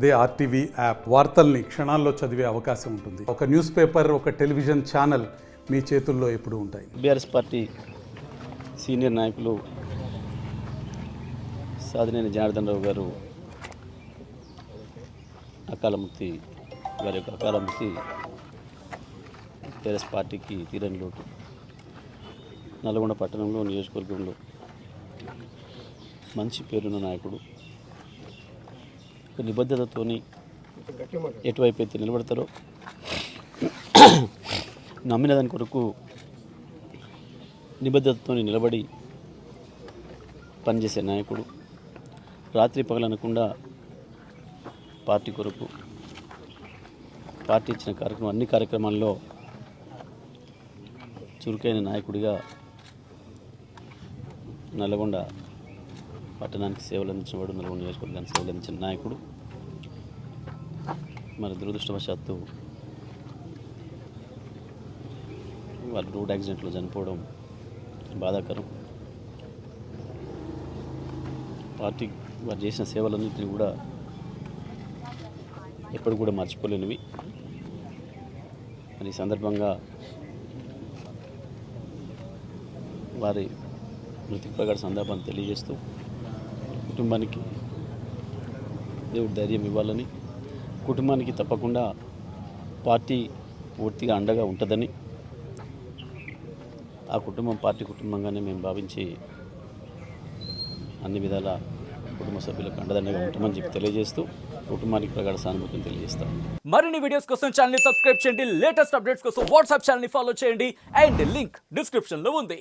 అదే RTV app వార్తల్ని క్షణాల్లో చదివే అవకాశం ఉంటుంది. ఒక న్యూస్ పేపర్, ఒక టెలివిజన్ ఛానల్ మీ చేతుల్లో ఎప్పుడూ ఉంటాయి. బీఆర్ఎస్ పార్టీ సీనియర్ నాయకులు సాదినేని జనార్దన్ రావు గారు అకాలమృతి వారి యొక్క అకాలమృతి బీఆర్ఎస్ పార్టీకి తీరని లోటు. నల్గొండ పట్టణంలో నియోజకవర్గంలో మంచి పేరున్న నాయకుడు, నిబద్ధతతోని ఎటువైపు అయితే నిలబడతారో నమ్మిన దాని కొరకు నిబద్ధతతో నిలబడి పనిచేసే నాయకుడు. రాత్రి పగలనకుండా పార్టీ కొరకు పార్టీ ఇచ్చిన కార్యక్రమం అన్ని కార్యక్రమాల్లో చురుకైన నాయకుడిగా నల్గొండ పట్టణానికి సేవలు అందించిన వాడు, నల్గొండ నియోజకవర్గానికి సేవలు అందించిన నాయకుడు. మరి దురదృష్టవశాత్తు వాళ్ళు రోడ్ యాక్సిడెంట్లో చనిపోవడం బాధాకరం. పార్టీ వారు చేసిన సేవలన్నింటినీ కూడా ఎప్పుడు కూడా మర్చిపోలేనివి. మరి ఈ సందర్భంగా వారి మృతికి ప్రగాఢ సందర్భాన్ని తెలియజేస్తూ కుటుంబానికి దేవుడు ధైర్యం ఇవ్వాలని, కుటుంబానికి తప్పకుండా పార్టీ పూర్తిగా అండగా ఉంటుందని, ఆ కుటుంబం పార్టీ కుటుంబంగానే మేము భావించి అన్ని విధాల కుటుంబ సభ్యులకు అండదండగా ఉంటామని చెప్పి తెలియజేస్తూ కుటుంబానికి ప్రగాఢ సానుభూతిని తెలియజేస్తాం. మరిన్ని వీడియోస్ కోసం ఛానల్ ని సబ్స్క్రైబ్ చేయండి, లేటెస్ట్ అప్డేట్స్ కోసం వాట్సాప్ ఛానల్ ని ఫాలో చేయండి అండ్ లింక్ డిస్క్రిప్షన్ లో ఉంది.